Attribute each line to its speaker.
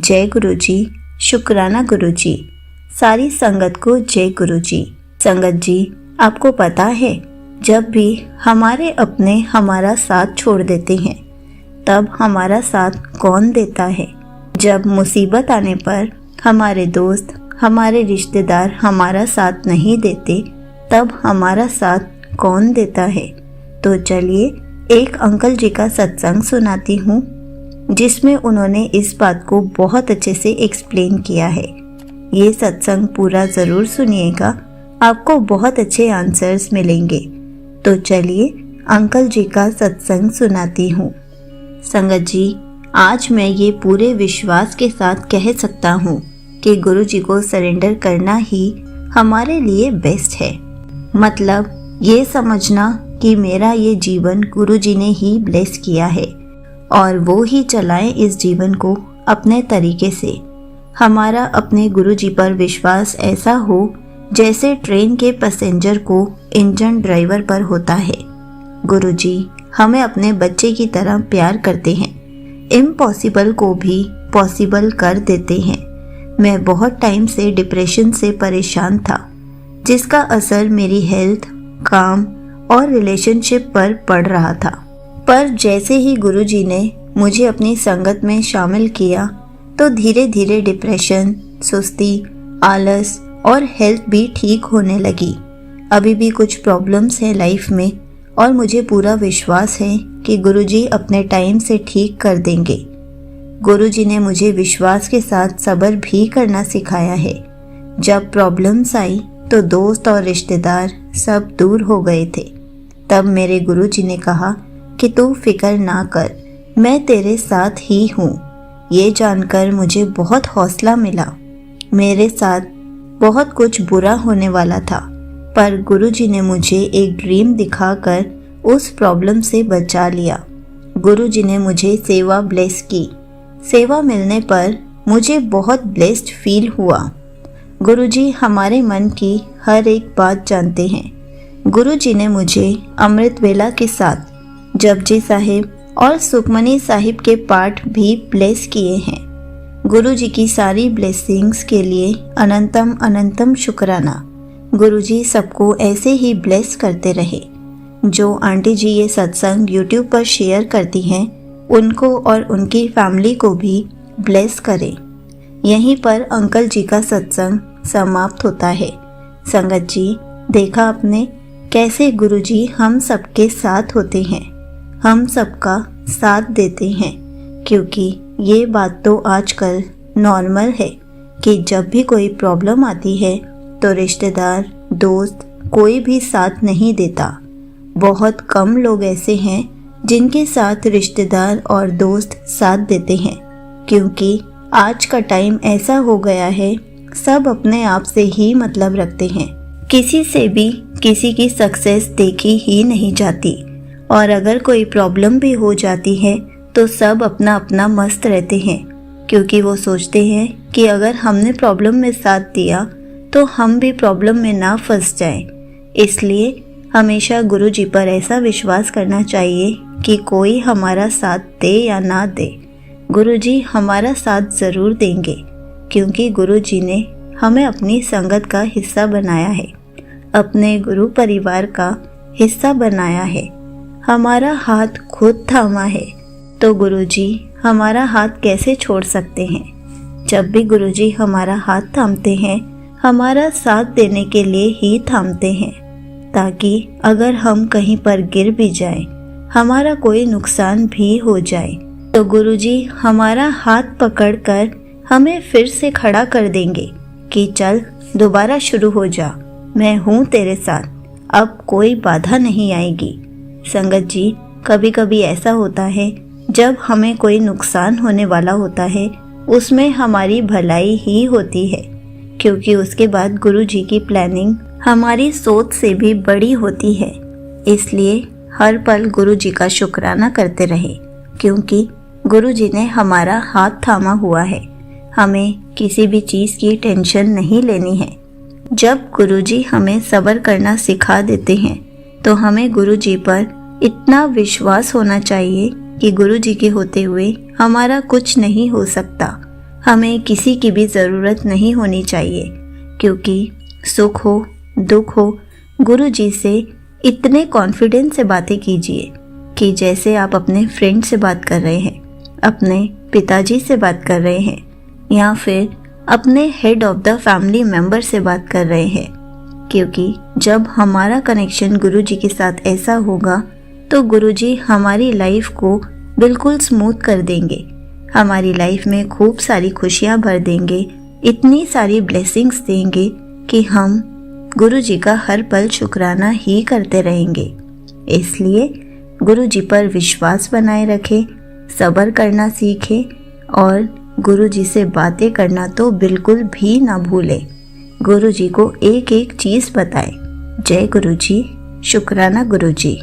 Speaker 1: जय गुरुजी, शुक्राना गुरुजी। सारी संगत को जय गुरुजी। संगत जी, आपको पता है, जब भी हमारे अपने हमारा साथ छोड़ देते हैं तब हमारा साथ कौन देता है? जब मुसीबत आने पर हमारे दोस्त, हमारे रिश्तेदार हमारा साथ नहीं देते तब हमारा साथ कौन देता है? तो चलिए एक अंकल जी का सत्संग सुनाती हूँ, जिसमें उन्होंने इस बात को बहुत अच्छे से एक्सप्लेन किया है। ये सत्संग पूरा ज़रूर सुनिएगा, आपको बहुत अच्छे आंसर्स मिलेंगे। तो चलिए अंकल जी का सत्संग सुनाती हूँ। संगत जी, आज मैं ये पूरे विश्वास के साथ कह सकता हूँ कि गुरु जी को सरेंडर करना ही हमारे लिए बेस्ट है। मतलब ये समझना कि मेरा ये जीवन गुरु जी ने ही ब्लेस किया है और वो ही चलाएं इस जीवन को अपने तरीके से। हमारा अपने गुरु जी पर विश्वास ऐसा हो जैसे ट्रेन के पैसेंजर को इंजन ड्राइवर पर होता है। गुरु जी हमें अपने बच्चे की तरह प्यार करते हैं, इम्पॉसिबल को भी पॉसिबल कर देते हैं। मैं बहुत टाइम से डिप्रेशन से परेशान था, जिसका असर मेरी हेल्थ, काम और रिलेशनशिप पर पड़ रहा था। पर जैसे ही गुरुजी ने मुझे अपनी संगत में शामिल किया तो धीरे धीरे डिप्रेशन, सुस्ती, आलस और हेल्थ भी ठीक होने लगी। अभी भी कुछ प्रॉब्लम्स हैं लाइफ में और मुझे पूरा विश्वास है कि गुरुजी अपने टाइम से ठीक कर देंगे। गुरुजी ने मुझे विश्वास के साथ सब्र भी करना सिखाया है। जब प्रॉब्लम्स आई तो दोस्त और रिश्तेदार सब दूर हो गए थे। तब मेरे गुरुजी ने कहा कि तू फिक्र ना कर, मैं तेरे साथ ही हूँ। ये जानकर मुझे बहुत हौसला मिला। मेरे साथ बहुत कुछ बुरा होने वाला था, पर गुरुजी ने मुझे एक ड्रीम दिखाकर उस प्रॉब्लम से बचा लिया। गुरुजी ने मुझे सेवा ब्लेस की। सेवा मिलने पर मुझे बहुत ब्लेस्ड फील हुआ। गुरुजी हमारे मन की हर एक बात जानते हैं। गुरुजी ने मुझे अमृत वेला के साथ जपजी साहिब और सुखमनी साहिब के पाठ भी ब्लेस किए हैं। गुरुजी की सारी ब्लेसिंग्स के लिए अनंतम अनंतम शुक्राना। गुरुजी सबको ऐसे ही ब्लेस करते रहे। जो आंटी जी ये सत्संग यूट्यूब पर शेयर करती हैं, उनको और उनकी फैमिली को भी ब्लेस करें। यहीं पर अंकल जी का सत्संग समाप्त होता है। संगत जी, देखा आपने कैसे गुरुजी हम सबके साथ होते हैं, हम सबका साथ देते हैं। क्योंकि ये बात तो आजकल नॉर्मल है कि जब भी कोई प्रॉब्लम आती है तो रिश्तेदार, दोस्त कोई भी साथ नहीं देता। बहुत कम लोग ऐसे हैं जिनके साथ रिश्तेदार और दोस्त साथ देते हैं, क्योंकि आज का टाइम ऐसा हो गया है, सब अपने आप से ही मतलब रखते हैं। किसी से भी किसी की सक्सेस देखी ही नहीं जाती, और अगर कोई प्रॉब्लम भी हो जाती है तो सब अपना अपना मस्त रहते हैं, क्योंकि वो सोचते हैं कि अगर हमने प्रॉब्लम में साथ दिया तो हम भी प्रॉब्लम में ना फंस जाएं। इसलिए हमेशा गुरु जी पर ऐसा विश्वास करना चाहिए कि कोई हमारा साथ दे या ना दे, गुरु जी हमारा साथ ज़रूर देंगे, क्योंकि गुरु जी ने हमें अपनी संगत का हिस्सा बनाया है, अपने गुरु परिवार का हिस्सा बनाया है। हमारा हाथ खुद थामा है, तो गुरुजी हमारा हाथ कैसे छोड़ सकते हैं? जब भी गुरुजी हमारा हाथ थामते हैं, हमारा साथ देने के लिए ही थामते हैं, ताकि अगर हम कहीं पर गिर भी जाएं, हमारा कोई नुकसान भी हो जाए तो गुरुजी हमारा हाथ पकड़कर हमें फिर से खड़ा कर देंगे कि चल दोबारा शुरू हो जा, मैं हूँ तेरे साथ, अब कोई बाधा नहीं आएगी। संगत जी, कभी कभी ऐसा होता है जब हमें कोई नुकसान होने वाला होता है, उसमें हमारी भलाई ही होती है, क्योंकि उसके बाद गुरु जी की प्लानिंग हमारी सोच से भी बड़ी होती है। इसलिए हर पल गुरु जी का शुक्राना करते रहे, क्योंकि गुरु जी ने हमारा हाथ थामा हुआ है। हमें किसी भी चीज़ की टेंशन नहीं लेनी है। जब गुरु जी हमें सब्र करना सिखा देते हैं तो हमें गुरु जी पर इतना विश्वास होना चाहिए कि गुरु जी के होते हुए हमारा कुछ नहीं हो सकता। हमें किसी की भी ज़रूरत नहीं होनी चाहिए, क्योंकि सुख हो दुख हो गुरु जी से इतने कॉन्फिडेंस से बातें कीजिए कि जैसे आप अपने फ्रेंड से बात कर रहे हैं, अपने पिताजी से बात कर रहे हैं, या फिर अपने head of the family member से बात कर रहे हैं। क्योंकि जब हमारा कनेक्शन गुरुजी के साथ ऐसा होगा तो गुरुजी हमारी लाइफ को बिल्कुल स्मूथ कर देंगे, हमारी लाइफ में खूब सारी खुशियाँ भर देंगे, इतनी सारी ब्लेसिंग्स देंगे कि हम गुरुजी का हर पल शुक्राना ही करते रहेंगे। इसलिए गुरुजी पर विश्वास बनाए रखें, सब्र करना सीखें और गुरुजी से बातें करना तो बिल्कुल भी ना भूलें। गुरुजी को एक एक चीज़ बताएं। जय गुरुजी, शुक्राना गुरुजी।